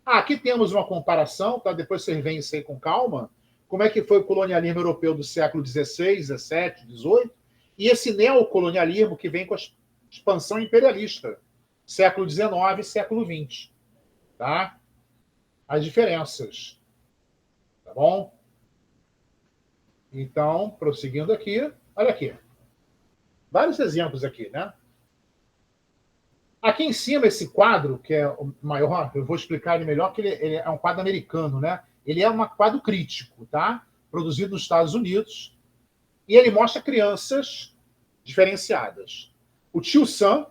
Aqui temos uma comparação, tá? Depois vocês veem isso aí com calma. Como é que foi o colonialismo europeu do século XVI, XVII, XVIII e esse neocolonialismo que vem com a expansão imperialista, século XIX e século XX. Tá? As diferenças. Tá bom? Então, prosseguindo aqui, olha aqui. Vários exemplos aqui, né? Aqui em cima, esse quadro, que é o maior, eu vou explicar ele melhor, que ele é um quadro americano, né? Ele é um quadro crítico, tá? Produzido nos Estados Unidos. E ele mostra crianças diferenciadas. O tio Sam,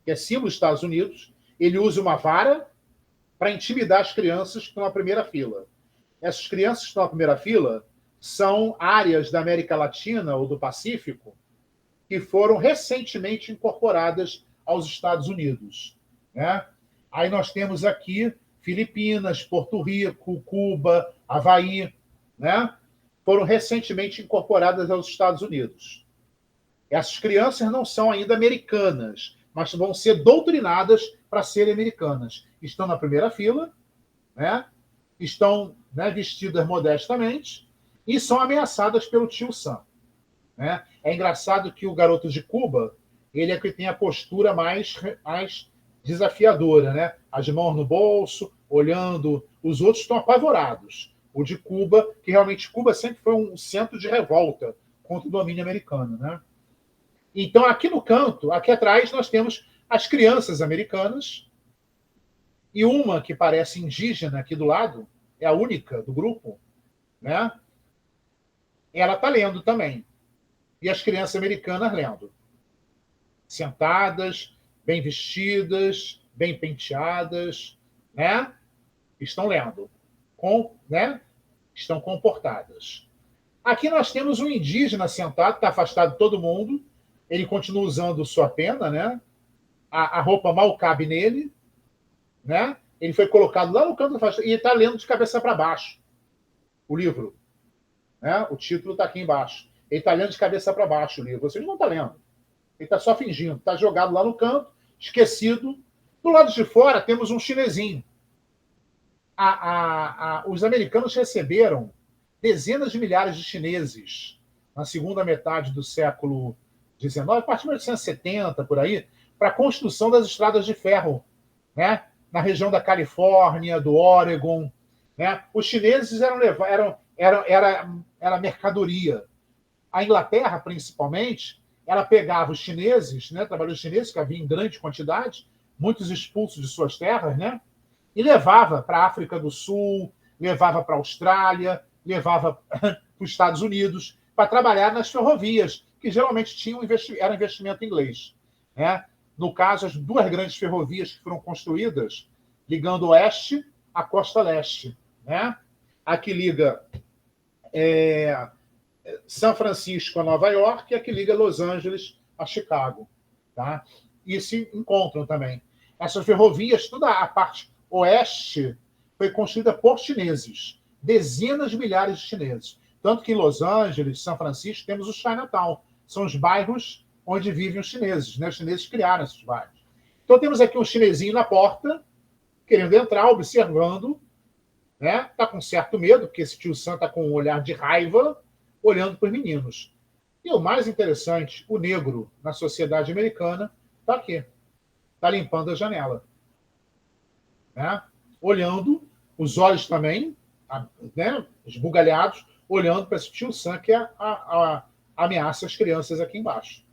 que é símbolo dos Estados Unidos, ele usa uma vara para intimidar as crianças que estão na primeira fila. Essas crianças que estão na primeira fila são áreas da América Latina ou do Pacífico que foram recentemente incorporadas aos Estados Unidos. Né? Aí nós temos aqui Filipinas, Porto Rico, Cuba, Havaí, né? Foram recentemente incorporadas aos Estados Unidos. Essas crianças não são ainda americanas, mas vão ser doutrinadas para serem americanas. Estão na primeira fila, né? Estão, né, vestidas modestamente e são ameaçadas pelo tio Sam. Né? É engraçado que o garoto de Cuba, ele é que tem a postura mais desafiadora, né? As mãos no bolso, olhando. Os outros estão apavorados. O de Cuba, que realmente Cuba sempre foi um centro de revolta contra o domínio americano, né? Então, aqui no canto, aqui atrás, nós temos as crianças americanas e uma que parece indígena aqui do lado, é a única do grupo, né? Ela está lendo também. E as crianças americanas lendo. Sentadas, bem vestidas, bem penteadas, né? Estão lendo. Né? Estão comportadas. Aqui nós temos um indígena sentado, está afastado de todo mundo. Ele continua usando sua pena, né? A roupa mal cabe nele, né? Ele foi colocado lá no canto afastado e ele está lendo de cabeça para baixo o livro. Né? O título está aqui embaixo. Ele está lendo de cabeça para baixo o livro. Vocês não estão lendo. Ele está só fingindo. Está jogado lá no canto, esquecido. Do lado de fora temos um chinesinho. Os americanos receberam dezenas de milhares de chineses na segunda metade do século XIX, a partir de 1870, por aí, para a construção das estradas de ferro, né? Na região da Califórnia, do Oregon. Né? Os chineses era mercadoria. A Inglaterra, principalmente, ela pegava os chineses, né, trabalhadores chineses, que havia em grande quantidade, muitos expulsos de suas terras, né, e levava para a África do Sul, levava para a Austrália, levava para os Estados Unidos, para trabalhar nas ferrovias, que geralmente era investimento inglês. Né? No caso, as duas grandes ferrovias que foram construídas, ligando o oeste à costa leste. Né? A que liga São Francisco a Nova York e a que liga Los Angeles a Chicago. Tá? E se encontram também. Essas ferrovias, toda a parte oeste foi construída por chineses. Dezenas de milhares de chineses. Tanto que em Los Angeles, São Francisco, temos o Chinatown. São os bairros onde vivem os chineses, né? Os chineses criaram esses bairros. Então temos aqui um chinesinho na porta, querendo entrar, observando, né? Está com certo medo, porque esse tio Sam está com um olhar de raiva, olhando para os meninos. E o mais interessante, o negro na sociedade americana está aqui. Está limpando a janela. Né? Olhando, os olhos também, né? Esbugalhados, olhando para esse tio Sam que ameaça as crianças aqui embaixo.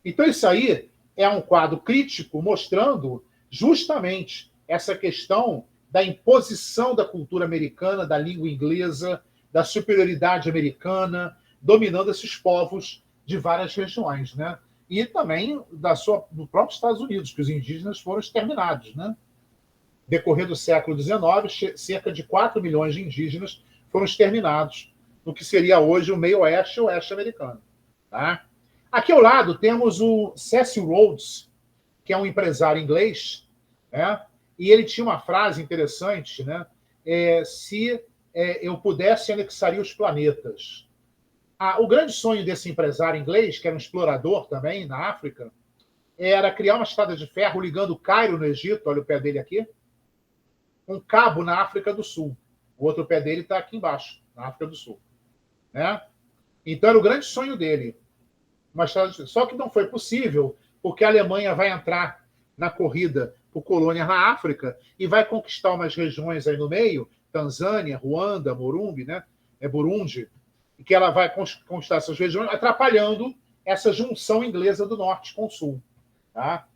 Então isso aí é um quadro crítico mostrando justamente essa questão da imposição da cultura americana, da língua inglesa, da superioridade americana, dominando esses povos de várias regiões, né? E também do próprio Estados Unidos, que os indígenas foram exterminados, né? Decorrer do século XIX, cerca de 4 milhões de indígenas foram exterminados no que seria hoje o meio-oeste e o oeste americano. Tá? Aqui ao lado temos o Cecil Rhodes, que é um empresário inglês, né? E ele tinha uma frase interessante, né? Se eu pudesse, anexaria os planetas. O grande sonho desse empresário inglês, que era um explorador também na África, era criar uma estrada de ferro ligando o Cairo, no Egito, olha o pé dele aqui, um cabo na África do Sul. O outro pé dele está aqui embaixo, na África do Sul. Né? Então era o grande sonho dele. Só que não foi possível, porque a Alemanha vai entrar na corrida por colônias na África e vai conquistar umas regiões aí no meio, Tanzânia, Ruanda, Burundi, né? Burundi, e que ela vai conquistar essas regiões, atrapalhando essa junção inglesa do norte com o sul. Tá?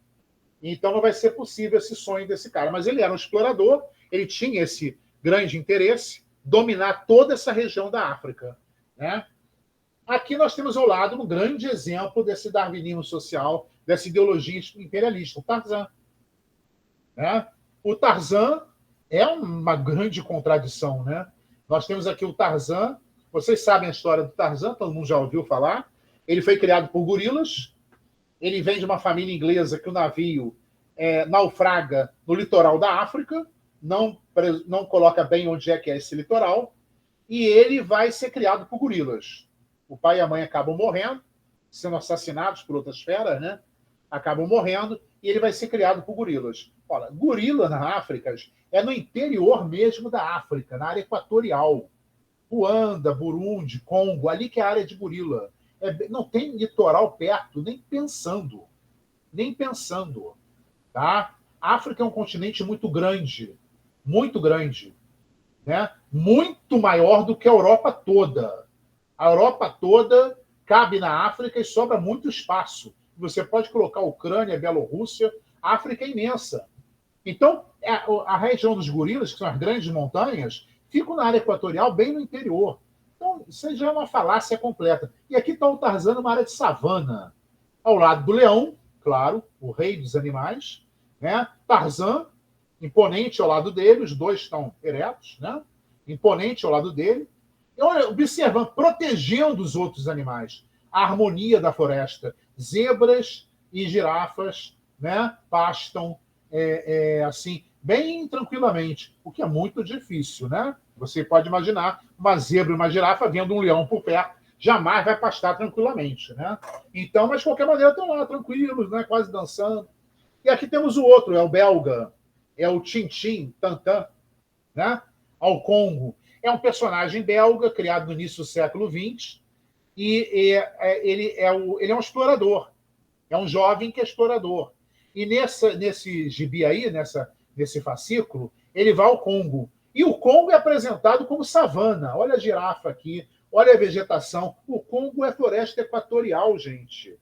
Então não vai ser possível esse sonho desse cara. Mas ele era um explorador, ele tinha esse grande interesse, dominar toda essa região da África. Né? Aqui nós temos ao lado um grande exemplo desse darwinismo social, dessa ideologia imperialista, o Tarzan. Né? O Tarzan é uma grande contradição. Né? Nós temos aqui o Tarzan, vocês sabem a história do Tarzan, todo mundo já ouviu falar. Ele foi criado por gorilas, ele vem de uma família inglesa que o navio naufraga no litoral da África, não coloca bem onde é que é esse litoral, e ele vai ser criado por gorilas. O pai e a mãe acabam morrendo, sendo assassinados por outras feras, né? Acabam morrendo, e ele vai ser criado por gorilas. Olha, gorila na África é no interior mesmo da África, na área equatorial. Ruanda, Burundi, Congo, ali que é a área de gorila. Não tem litoral perto, nem pensando. Nem pensando. Tá? A África é um continente muito grande. Muito grande. Né? Muito maior do que a Europa toda. A Europa toda cabe na África e sobra muito espaço. Você pode colocar a Ucrânia, a Bielorrússia, a África é imensa. Então, a região dos gorilas, que são as grandes montanhas, ficam na área equatorial, bem no interior. Então, isso já é uma falácia completa. E aqui está o Tarzan numa área de savana. Ao lado do leão, claro, o rei dos animais. Né? Tarzan, imponente ao lado dele, os dois estão eretos, né? Imponente ao lado dele. E olha, observando, protegendo os outros animais. A harmonia da floresta. Zebras e girafas, né? Pastam assim, bem tranquilamente, o que é muito difícil, né? Você pode imaginar uma zebra e uma girafa vendo um leão por perto, jamais vai pastar tranquilamente, né? Então, mas de qualquer maneira estão lá tranquilos, né? Quase dançando. E aqui temos o outro, é o belga, é o Tintin, Tantan, né? Ao Congo. É um personagem belga criado no início do século XX e ele é um explorador, é um jovem que é explorador. E nesse gibi aí, nesse fascículo, ele vai ao Congo. E o Congo é apresentado como savana. Olha a girafa aqui, olha a vegetação. O Congo é floresta equatorial, gente.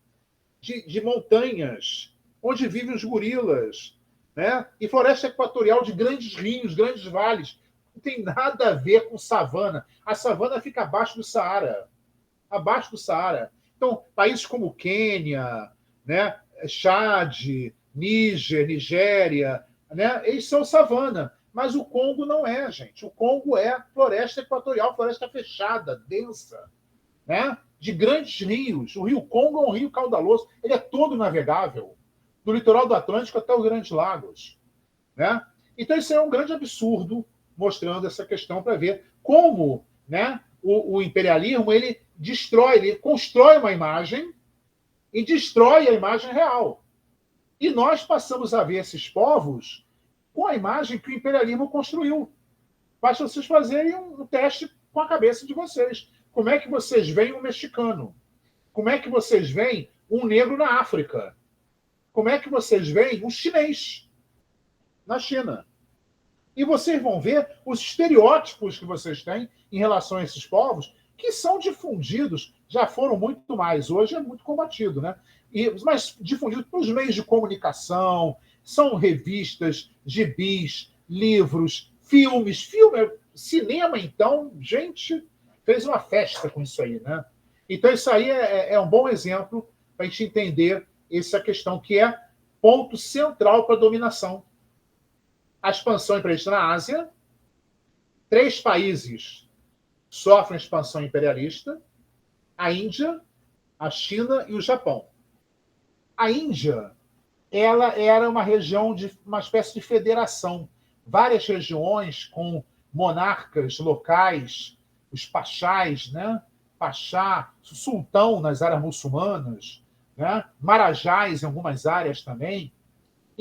De montanhas, onde vivem os gorilas. Né? E floresta equatorial de grandes rios, grandes vales. Não tem nada a ver com savana. A savana fica abaixo do Saara. Abaixo do Saara. Então, países como Quênia, né? Chad, Níger, Nigéria, né? Eles são savana. Mas o Congo não é, gente. O Congo é floresta equatorial, floresta fechada, densa, né? De grandes rios. O rio Congo é um rio caudaloso. Ele é todo navegável, do litoral do Atlântico até os Grandes Lagos. Né? Então, isso é um grande absurdo, mostrando essa questão para ver como, né, o imperialismo ele destrói, ele constrói uma imagem e destrói a imagem real. E nós passamos a ver esses povos com a imagem que o imperialismo construiu. Basta vocês fazerem um teste com a cabeça de vocês. Como é que vocês veem um mexicano? Como é que vocês veem um negro na África? Como é que vocês veem um chinês na China? E vocês vão ver os estereótipos que vocês têm em relação a esses povos, que são difundidos, já foram muito mais, hoje é muito combatido, né? Mas difundidos pelos meios de comunicação, são revistas, gibis, livros, filmes, cinema, então, gente, fez uma festa com isso aí, né? Então, isso aí é um bom exemplo para a gente entender essa questão, que é ponto central para a dominação. A expansão imperialista na Ásia, 3 países sofrem expansão imperialista: a Índia, a China e o Japão. A Índia, ela era uma região de uma espécie de federação, várias regiões com monarcas locais, os pachás, né? Pachá, sultão nas áreas muçulmanas, né? Marajás em algumas áreas também.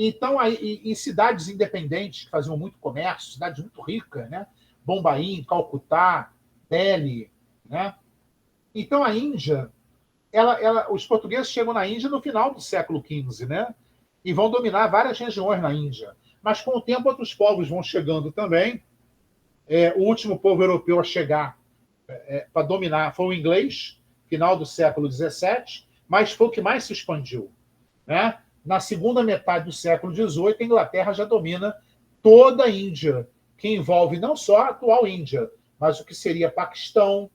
Então, em cidades independentes que faziam muito comércio, cidades muito ricas, né? Bombaim, Calcutá, Delhi, né? Então, a Índia, os portugueses chegam na Índia no final do século XV, né? E vão dominar várias regiões na Índia. Mas, com o tempo, outros povos vão chegando também. O último povo europeu a chegar para dominar foi o inglês, final do século XVII, mas foi o que mais se expandiu, né? Na segunda metade do século XVIII, a Inglaterra já domina toda a Índia, que envolve não só a atual Índia, mas o que seria Paquistão,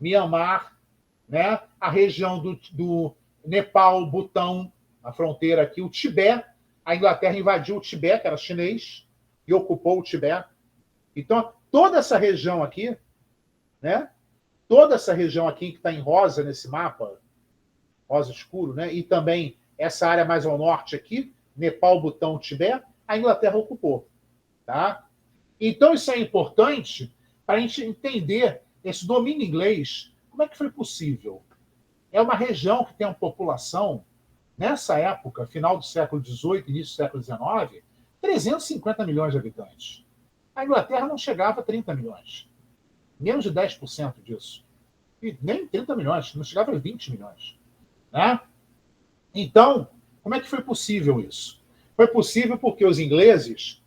Mianmar, né? A região do Nepal, Butão, a fronteira aqui, o Tibete. A Inglaterra invadiu o Tibete, que era chinês, e ocupou o Tibete. Então, toda essa região aqui, né? Toda essa região aqui que está em rosa nesse mapa, rosa escuro, né? E também essa área mais ao norte aqui, Nepal, Butão, Tibete, a Inglaterra ocupou. Tá? Então, isso é importante para a gente entender esse domínio inglês. Como é que foi possível? É uma região que tem uma população, nessa época, final do século XVIII, início do século XIX, 350 milhões de habitantes. A Inglaterra não chegava a 30 milhões. Menos de 10% disso. E nem 30 milhões, não chegava a 20 milhões. Né? Então, como é que foi possível isso? Foi possível porque os ingleses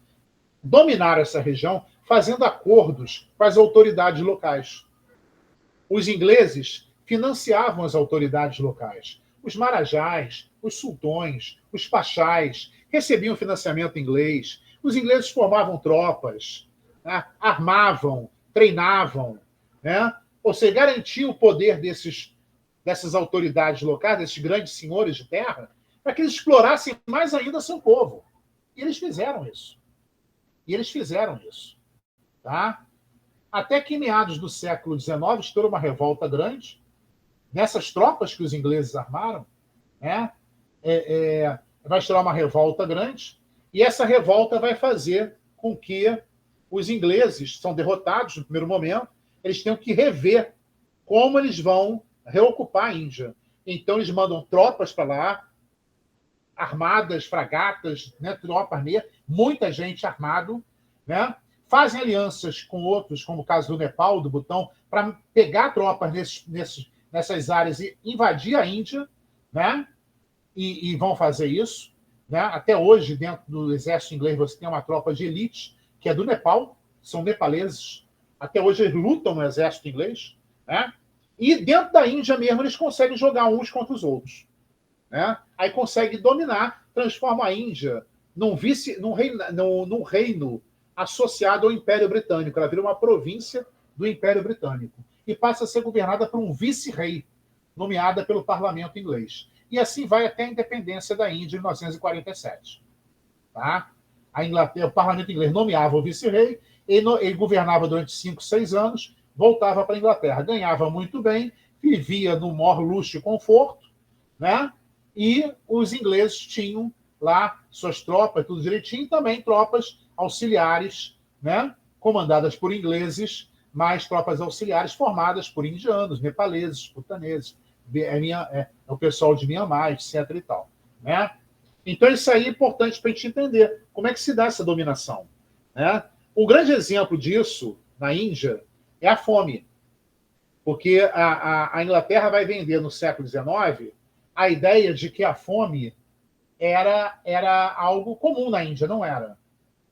dominaram essa região fazendo acordos com as autoridades locais. Os ingleses financiavam as autoridades locais. Os marajás, os sultões, os pachás recebiam financiamento inglês. Os ingleses formavam tropas, né? Armavam, treinavam, né? Ou seja, garantiam o poder dessas autoridades locais, desses grandes senhores de terra, para que eles explorassem mais ainda seu povo. E eles fizeram isso. Tá? Até que, em meados do século XIX, estourou uma revolta grande. Nessas tropas que os ingleses armaram, né? Vai estourar uma revolta grande, e essa revolta vai fazer com que os ingleses são derrotados no primeiro momento, eles tenham que rever como eles vão reocupar a Índia. Então, eles mandam tropas para lá, armadas, fragatas, né, tropas negras, muita gente armado, né? Fazem alianças com outros, como o caso do Nepal, do Butão, para pegar tropas nessas áreas e invadir a Índia, né? E vão fazer isso. Né? Até hoje, dentro do exército inglês, você tem uma tropa de elite, que é do Nepal, são nepaleses. Até hoje eles lutam no exército inglês. Né? E dentro da Índia mesmo, eles conseguem jogar uns contra os outros. Né? Aí conseguem dominar, transforma a Índia num reino associado ao Império Britânico. Ela vira uma província do Império Britânico e passa a ser governada por um vice-rei, nomeada pelo parlamento inglês. E assim vai até a independência da Índia em 1947. Tá? A Inglaterra, o parlamento inglês nomeava o vice-rei, ele governava durante 5, 6 anos, voltava para a Inglaterra, ganhava muito bem, vivia no maior luxo e conforto, né? E os ingleses tinham lá suas tropas, tudo direitinho, e também tropas auxiliares, né? Comandadas por ingleses, mais tropas auxiliares formadas por indianos, nepaleses, bhutaneses, o pessoal de Mianmar, etc. e tal, né? Então, isso aí é importante para a gente entender como é que se dá essa dominação, né? Um grande exemplo disso na Índia é a fome, porque a Inglaterra vai vender no século XIX a ideia de que a fome era algo comum na Índia. Não era.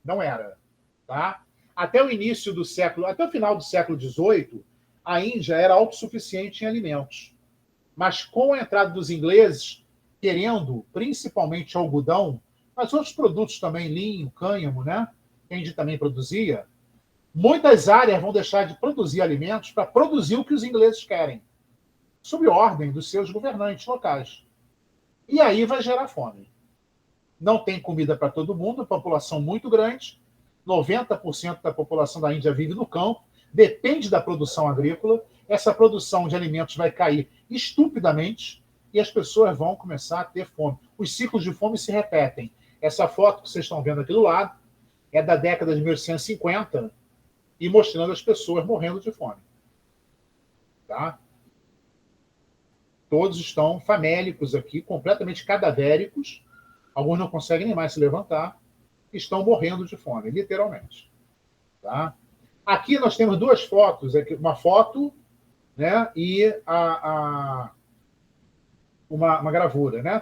Não era. Tá? Até o início do século, até o final do século XVIII, a Índia era autossuficiente em alimentos. Mas com a entrada dos ingleses, querendo principalmente algodão, mas outros produtos também, linho, cânhamo, né? Que a Índia também produzia, muitas áreas vão deixar de produzir alimentos para produzir o que os ingleses querem, sob ordem dos seus governantes locais. E aí vai gerar fome. Não tem comida para todo mundo, população muito grande, 90% da população da Índia vive no campo, depende da produção agrícola, essa produção de alimentos vai cair estupidamente e as pessoas vão começar a ter fome. Os ciclos de fome se repetem. Essa foto que vocês estão vendo aqui do lado é da década de 1850 e mostrando as pessoas morrendo de fome. Tá? Todos estão famélicos aqui, completamente cadavéricos. Alguns não conseguem nem mais se levantar. Estão morrendo de fome, literalmente. Tá? Aqui nós temos duas fotos. Uma foto, né, e uma gravura. Né?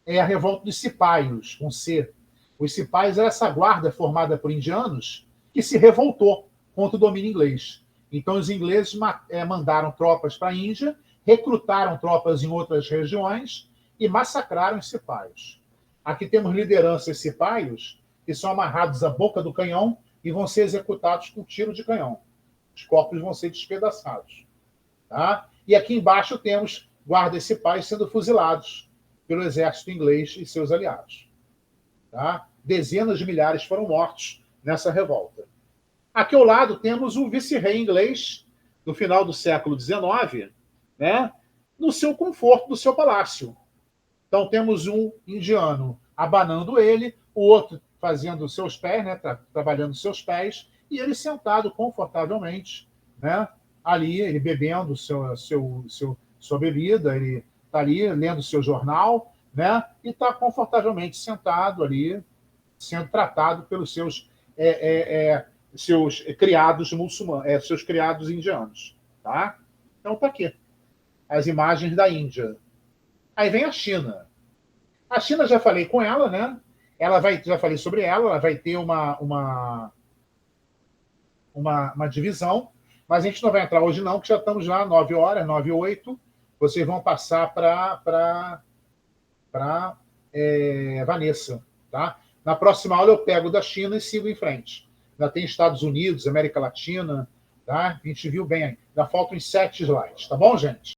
É a revolta dos cipaios, com C. Os cipaios era essa guarda formada por indianos que se revoltou contra o domínio inglês. Então, os ingleses mandaram tropas para a Índia, recrutaram tropas em outras regiões e massacraram os cipaios. Aqui temos lideranças cipaios que são amarrados à boca do canhão e vão ser executados com tiro de canhão. Os corpos vão ser despedaçados. Tá? E aqui embaixo temos guardas cipaios sendo fuzilados pelo exército inglês e seus aliados. Tá? Dezenas de milhares foram mortos nessa revolta. Aqui ao lado temos o vice-rei inglês, no final do século XIX, né, no seu conforto do seu palácio. Então temos um indiano abanando ele, o outro fazendo seus pés, né, trabalhando seus pés, e ele sentado confortavelmente, né, ali, ele bebendo sua bebida, ele está ali lendo seu jornal, né, e está confortavelmente sentado ali, sendo tratado pelos seus criados muçulmanos, seus criados indianos. Tá? Então está aqui as imagens da Índia. Aí vem a China. A China, já falei com ela, né? Já falei sobre ela vai ter uma divisão, mas a gente não vai entrar hoje não, que já estamos lá, 9 horas, 9 e 8. Vocês vão passar para Vanessa. Tá? Na próxima aula eu pego da China e sigo em frente. Ainda tem Estados Unidos, América Latina, tá? A gente viu bem aí. Ainda faltam 7 slides, tá bom, gente?